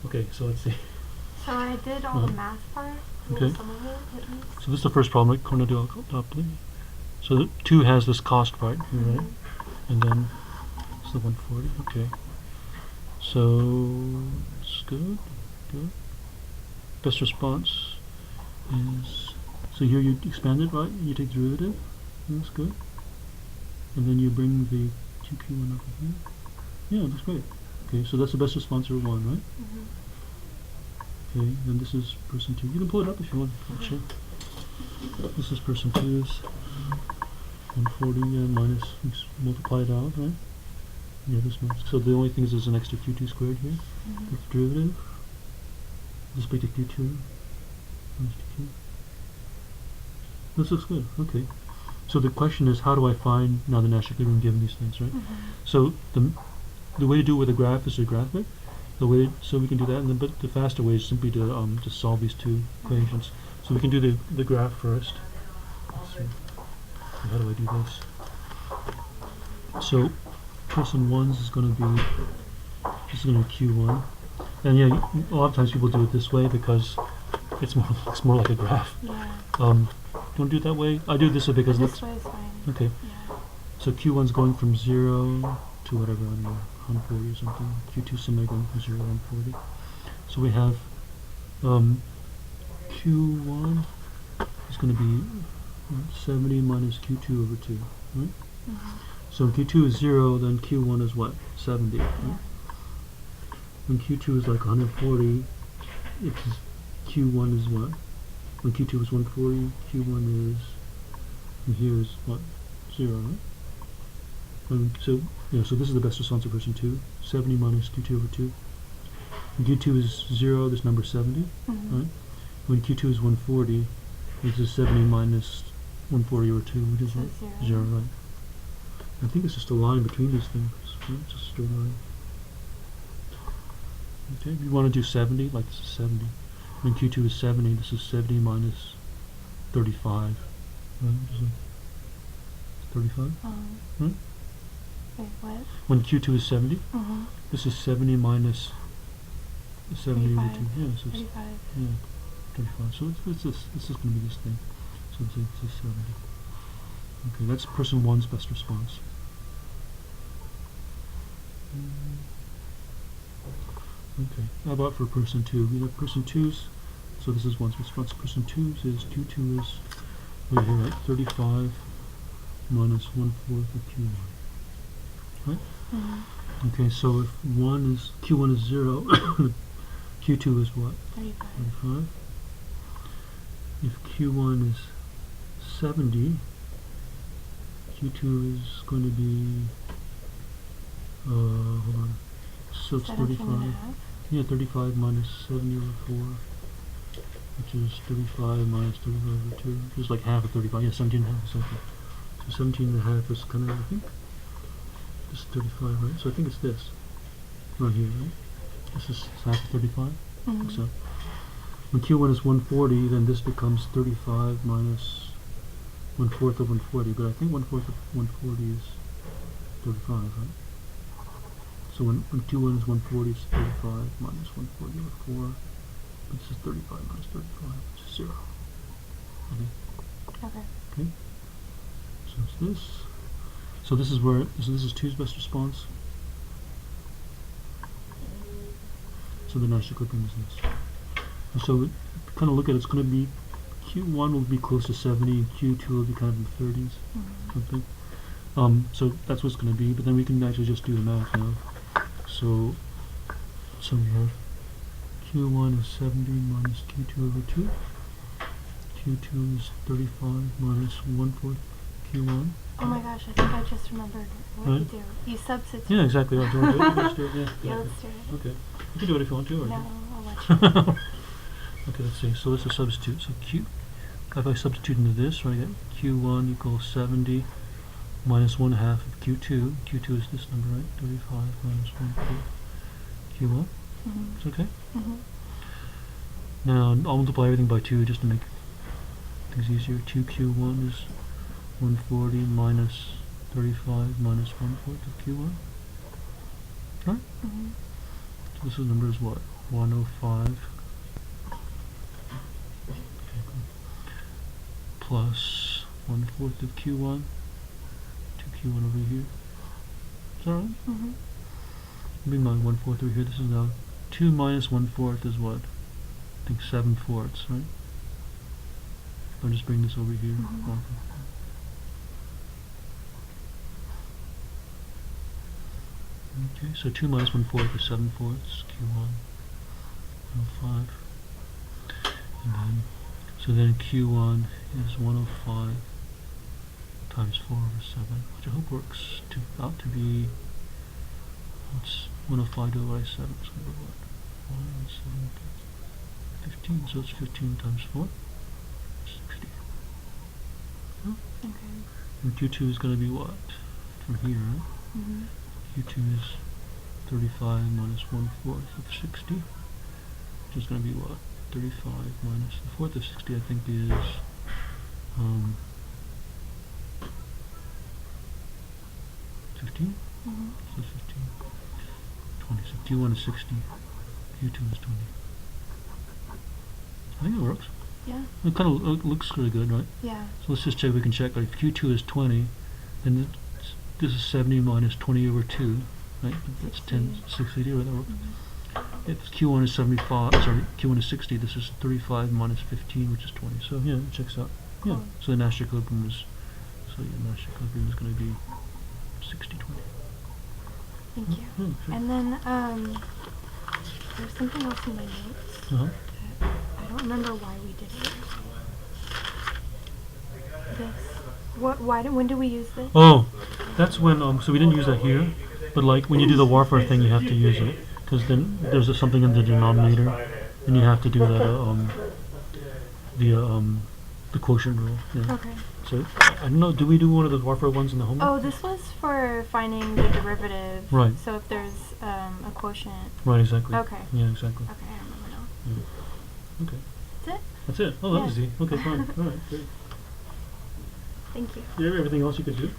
Okay, so let's see. So I did all the math part. Okay. Some of it, at least. So this is the first problem, right? Chronodopply. So the 2 has this cost part here, right? And then it's the 140. Okay. So it's good. Good. Best response is, so here you expand it, right? You take derivative. That's good. And then you bring the 2q1 over here. Yeah, that's great. Okay, so that's the best response for 1, right? Okay, and this is person 2. You can pull it up if you want. Sure. This is person 2's 140 minus, multiply it out, right? Yeah, this one. So the only thing is there's an extra q2 squared here. With the derivative. Just make the q2 minus q. This looks good. Okay. So the question is, how do I find now the Nash equilibrium given these things, right? So the way to do it with a graph is to graph it. So we can do that, and then, but the faster way is simply to just solve these two equations. So we can do the graph first. Let's see. How do I do this? So person 1's is going to be q1, and yeah, a lot of times people do it this way because it's more like a graph. Yeah. Don't do it that way. I do it this way because this way is fine. Okay. Yeah. So q1's going from 0 to whatever, I don't know, 140 or something. q2 somewhere going from 0 to 140. So we have q1 is going to be 70 minus q2 over 2, right? So q2 is 0, then q1 is what? 70, right? When q2 is like 140, q1 is what? When q2 is 140, q1 is, and here is what? 0, right? So this is the best response of person 2. 70 minus q2 over 2. When q2 is 0, this number is 70, right? When q2 is 140, this is 70 minus 140 over 2, which is what? 0, right? I think it's just a line between these things, right? Just a straight line. Okay, if you want to do 70, like this is 70. When q2 is 70, this is 70 minus 35, right? Just like 35, right? Wait, what? When q2 is 70, this is 70 minus 70 over 2. Yeah, so it's 35. Yeah, 35. So this is going to be this thing. So this is 70. Okay, that's person 1's best response. Okay, how about for person 2? We have person 2's, so this is 1's response. Person 2's is q2 is, right here, right? 35 minus 1/4 of q1. Right? Okay, so if q1 is 0, q2 is what? 35. If q1 is 70, q2 is going to be, hold on, so it's 35. Yeah, 35 minus 70 over 4, which is 35 minus 35 over 2, which is like half of 35. Yeah, 17 and a half. So 17 and a half is kind of, I think, this is 35, right? So I think it's this, right here, right? This is half of 35? I think so. When q1 is 140, then this becomes 35 minus 1/4 of 140, but I think 1/4 of 140 is 35, right? So when q1 is 140, it's 35 minus 140 over 4. But this is 35 minus 35, which is 0. Okay. Okay. So it's this. So this is where, so this is 2's best response. So the Nash equilibrium is this. And so kind of look at it, it's going to be, q1 will be close to 70, and q2 will be kind of in the 30s, something. So that's what it's going to be, but then we can actually just do the math now. So we have q1 is 70 minus q2 over 2. q2 is 35 minus 1/4 q1. Oh my gosh, I think I just remembered what you do. You substitute. Yeah, exactly. Do you want to do it? Let's do it. Yeah, let's do it. Okay. You can do it if you want to. Or no, I'll let you. Okay, let's see. So let's substitute. So if I substitute into this, right, I get q1 equals 70 minus 1/2 of q2. q2 is this number, right? 35 minus 1/4 q1. It's okay? Now I'll multiply everything by 2 just to make things easier. 2q1 is 140 minus 35 minus 1/4 of q1. Right? So this number is what? 105 plus 1/4 of Q1 to Q1 over here. Is that right? Mm-hmm. Bring my 1/4 over here. This is now 2 minus 1/4 is what? I think 7/4, right? I'll just bring this over here. Mm-hmm. Okay, so 2 minus 1/4 is 7/4, Q1, 105. And then, so then Q1 is 105 times 4 over 7, which I hope works out to be, what's 105 divided by 7? So what? 1 7 15, so it's 15 times 4, 60. Oh. Okay. And Q2 is going to be what? From here, right? Mm-hmm. Q2 is 35 minus 1/4 of 60, which is going to be what? 35 minus the 4th of 60, I think is 15? Mm-hmm. So 15. 20. So Q1 is 60, Q2 is 20. I think it works. Yeah. It kind of looks really good, right? Yeah. So let's just check, we can check, like, if Q2 is 20, then this is 70 minus 20 over 2, right? That's 10, 60, right? That works. Mm-hmm. If Q1 is 75, sorry, Q1 is 60, this is 35 minus 15, which is 20. So yeah, it checks out. Cool. Yeah. So the Nash equilibrium is, so your Nash equilibrium is going to be 60, 20. Thank you. Yeah, sure. And then there's something else in my notes. Uh-huh. That I don't remember why we did it. This. What? Why? When do we use this? Oh, that's when, so we didn't use that here, but like when you do the warfare thing, you have to use it, because then there's something in the denominator, and you have to do that, the quotient rule. Yeah. Okay. So, I don't know, do we do one of those warfare ones in the homework? Oh, this was for finding the derivative. Right. So if there's a quotient. Right, exactly. Okay. Yeah, exactly. Okay, I remember now. Yeah. Okay. That's it. That's it. Oh, that Yeah. was easy. Okay, fine. Alright, great. Thank you. Do you have everything else you could do?